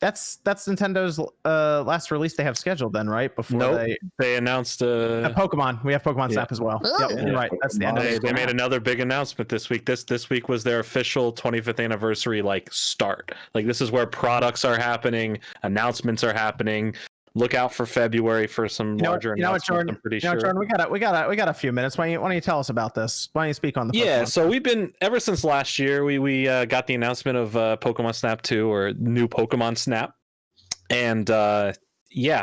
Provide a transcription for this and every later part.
that's Nintendo's last release they have scheduled then, right? Before they announced Pokemon. We have Pokemon Snap as well. Oh. Yep, you're right. That's the end of it. They made another big announcement this week. This week was their official 25th anniversary start. This is where products are happening, announcements are happening. Look out for February for some larger announcements. Jordan, I'm pretty sure. Jordan, we got a few minutes. Why don't you tell us about this? Why don't you speak on the Pokemon? Yeah, so we've been ever since last year. We got the announcement of Pokemon Snap 2 or new Pokemon Snap, and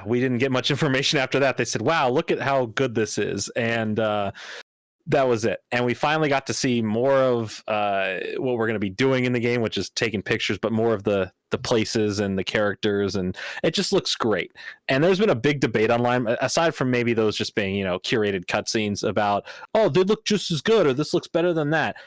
we didn't get much information after that. They said, "Wow, look at how good this is," and that was it. And we finally got to see more of what we're going to be doing in the game, which is taking pictures, but more of the places and the characters, and it just looks great. And there's been a big debate online, aside from maybe those just being curated cutscenes, about they look just as good or this looks better than that.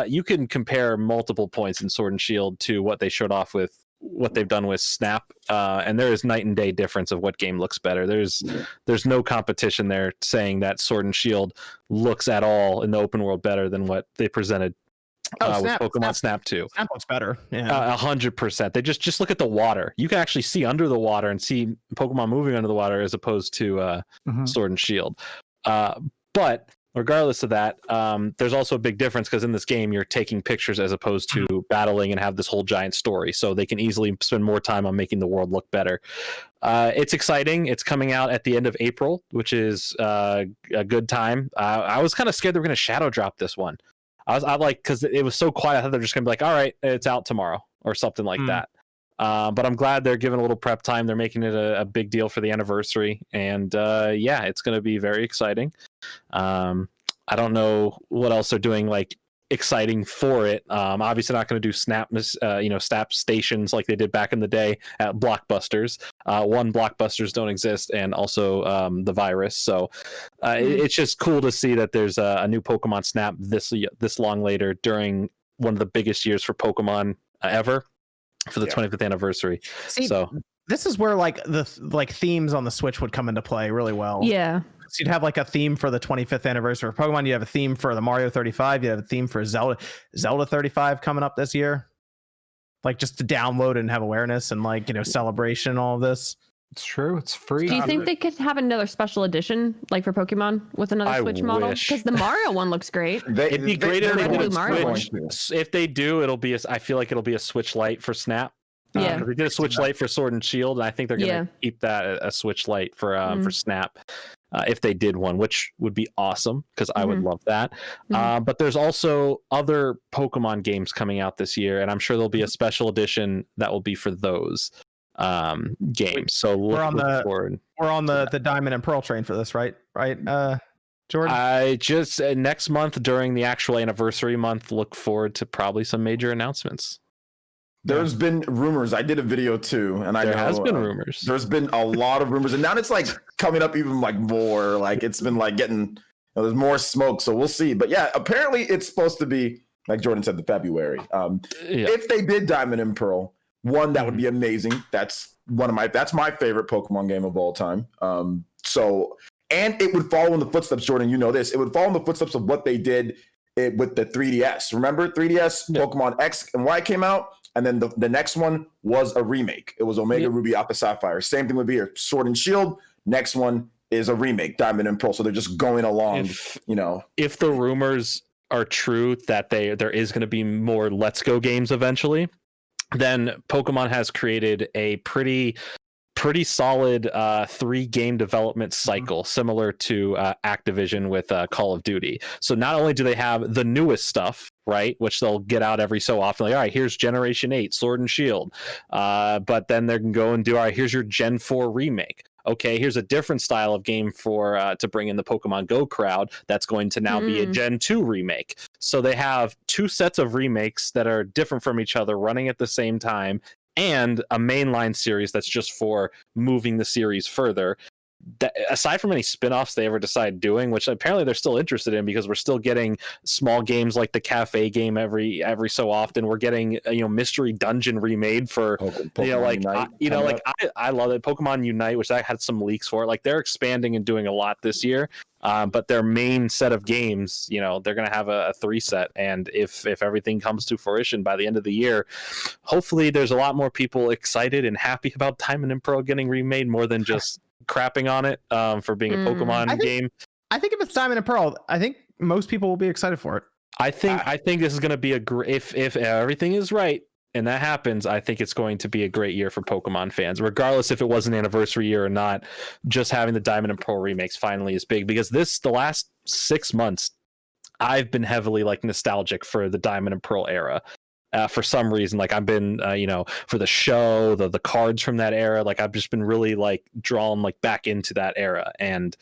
You can compare multiple points in Sword and Shield to what they showed off with what they've done with Snap, and there is night and day difference of what game looks better. There's no competition there saying that Sword and Shield looks at all in the open world better than what they presented with Pokemon Snap 2. Snap looks better. Yeah, 100%. They just look at the water. You can actually see under the water and see Pokemon moving under the water as opposed to Sword and Shield. But regardless of that, there's also a big difference because in this game you're taking pictures as opposed to battling and have this whole giant story. So they can easily spend more time on making the world look better. It's exciting. It's coming out at the end of April, which is a good time. I was kind of scared they were going to shadow drop this one. I because it was so quiet. I thought they're just going to be like, all right, it's out tomorrow or something like that. But I'm glad they're giving a little prep time. They're making it a big deal for the anniversary. And it's going to be very exciting. I don't know what else they're doing exciting for it. Obviously not going to do Snap stations like they did back in the day at Blockbusters. Blockbusters don't exist, and also the virus. So it's just cool to see that there's a new Pokemon Snap this long later during one of the biggest years for Pokemon ever for the 25th anniversary. See, this is where the themes on the Switch would come into play really well. Yeah. So you'd have a theme for the 25th anniversary of Pokemon. You have a theme for the Mario 35. You have a theme for Zelda 35 coming up this year. Just to download and have awareness and celebration, all of this. It's true. It's free. Do you think they could have another special edition for Pokemon with another Switch model? Because the Mario one looks great. It'd be great if they did Mario Switch. If they do, I feel like it'll be a Switch Lite for Snap. Yeah, they did a Switch Lite for Sword and Shield, and I think they're going to keep that a Switch Lite for Snap. If they did one, which would be awesome because I would love that. But there's also other Pokemon games coming out this year, and I'm sure there'll be a special edition that will be for those games. So we're on the Diamond and Pearl train for this, right? Jordan? I just next month during the actual anniversary month, look forward to probably some major announcements. There's been rumors. I did a video too, and there has been rumors. There's been a lot of rumors, and now it's coming up even more. It's been getting. There's more smoke, so we'll see. But yeah, apparently it's supposed to be like Jordan said, the February. If they did Diamond and Pearl, that would be amazing. That's my favorite Pokemon game of all time. And it would follow in the footsteps, Jordan. You know this. It would follow in the footsteps of what they did with the 3DS. Remember 3DS? Pokemon X and Y came out. And then the next one was a remake. It was Omega Ruby Alpha Sapphire. Same thing would be here. Sword and Shield. Next one is a remake, Diamond and Pearl. So they're just going along, If the rumors are true that there is going to be more Let's Go games eventually, then Pokemon has created a pretty solid 3-game development cycle, similar to Activision with Call of Duty. So not only do they have the newest stuff, right, which they'll get out every so often, all right, here's Generation 8, Sword and Shield, but then they can go and do, all right, here's your Gen 4 remake. Okay, here's a different style of game for to bring in the Pokemon Go crowd that's going to now be a Gen 2 remake. So they have 2 sets of remakes that are different from each other running at the same time, and a mainline series that's just for moving the series further. aside from any spin-offs they ever decide doing, which apparently they're still interested in, because we're still getting small games like the cafe game every so often. We're getting Mystery Dungeon remade for I love it. Pokemon Unite, which I had some leaks for. Like, they're expanding and doing a lot this year. But their main set of games, they're going to have a 3 set, and if everything comes to fruition by the end of the year, hopefully there's a lot more people excited and happy about Diamond and Pearl getting remade, more than just crapping on it for being a Pokemon game. I think if it's Diamond and Pearl, I think most people will be excited for it. I think this is going to be a great, if everything is right and that happens, I think it's going to be a great year for Pokemon fans, regardless if it was an anniversary year or not. Just having the Diamond and Pearl remakes finally is big, because the last 6 months, I've been heavily nostalgic for the Diamond and Pearl era. For some reason, I've been, for the show, the cards from that era, I've just been really drawn back into that era. And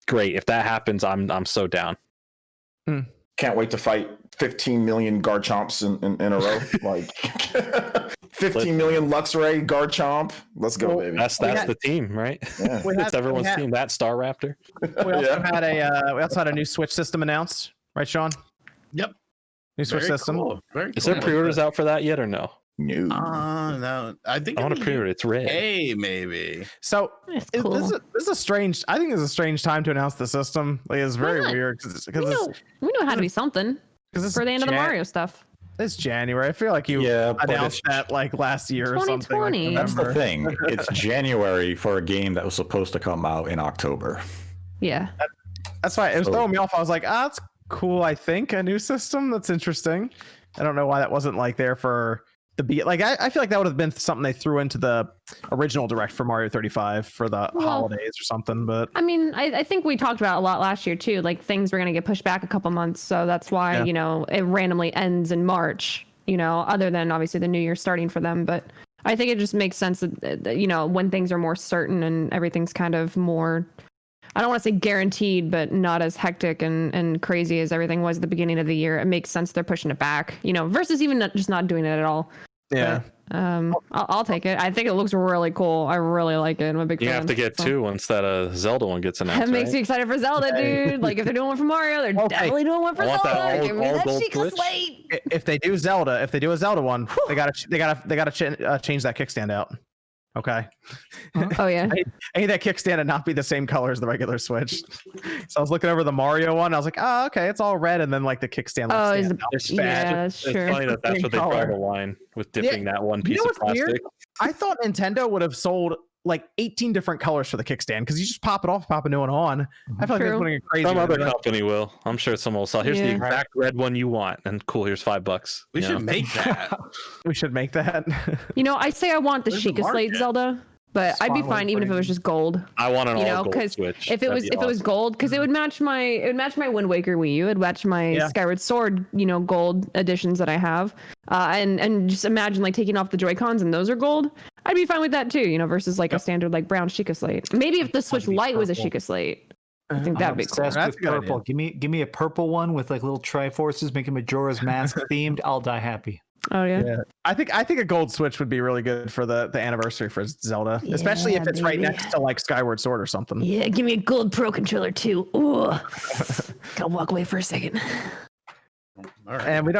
great, if that happens, I'm so down. Can't wait to fight 15 million Garchomps in a row. 15 million Luxray Garchomp. Let's go, baby. That's the team, right? Yeah. It's everyone's team. That Star Raptor. We also had a new Switch system announced, right, Sean? Yep. New Switch system. Cool. Is there pre-orders out for that yet or no? No. No. I think I want to pre-order. It's red. Hey, maybe. So cool. this is a strange. I think this is a strange time to announce the system. It's very weird because we know it had to be something for the end of the Mario stuff. It's January. I feel like you announced that last year or something. 2020. That's the thing. It's January for a game that was supposed to come out in October. Yeah. That's why it was throwing me off. I was like, that's cool. I think a new system. That's interesting. I don't know why that wasn't there for the I feel like that would have been something they threw into the original direct for Mario 35 for the holidays or something. But I mean, I think we talked about a lot last year too. Things were going to get pushed back a couple months, so that's why it randomly ends in March. Other than obviously the new year starting for them, but I think it just makes sense that when things are more certain and everything's kind of more, I don't want to say guaranteed, but not as hectic and crazy as everything was at the beginning of the year. It makes sense they're pushing it back, versus even just not doing it at all. Yeah. But, I'll take it. I think it looks really cool. I really like it. I'm a big fan. You have to get 2 once that Zelda one gets announced. That makes me excited for Zelda, dude. If they're doing one for Mario, they're definitely doing one for Zelda. Give me that Sheikah Slate. If they do a Zelda one, they gotta change that kickstand out. Okay. Oh yeah. I need that kickstand to not be the same color as the regular Switch. So I was looking over the Mario one. I was like, oh, okay, it's all red, and then the kickstand. Yeah, it's sure. funny that's what they draw the line with dipping that one piece of plastic. Weird? I thought Nintendo would have sold 18 different colors for the kickstand, because you just pop it off, pop a new one on. I feel like they're putting it crazy. Some other company will. I'm sure someone will sell. Here's the exact red one you want, and cool. Here's $5. We should make that. We should make that. I say I want the Sheikah Slate Zelda, but I'd be fine even if it was just gold. I want an all gold Switch. If it was gold, because it would match my Wind Waker Wii U, it'd match my Skyward Sword, gold editions that I have, and just imagine taking off the Joy-Cons and those are gold. I'd be fine with that too, versus a standard brown Sheikah Slate. Maybe if the Switch Lite was a Sheikah Slate, I think that'd be cool. That's purple. Give me a purple one with little Triforces, making Majora's Mask themed. I'll die happy. Oh yeah. I think a gold Switch would be really good for the anniversary for Zelda, especially if it's right next to Skyward Sword or something. Yeah, give me a gold Pro controller too. Ooh. Gotta walk away for a second. All right. And we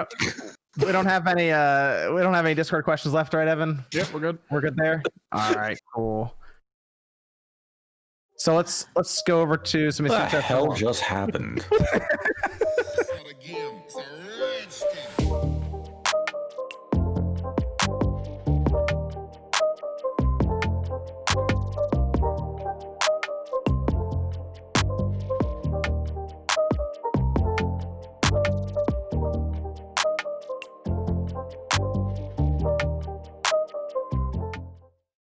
don't have any Discord questions left, right, Evan? Yep, we're good. We're good there. All right, cool. So let's go over to some. What the hell just happened?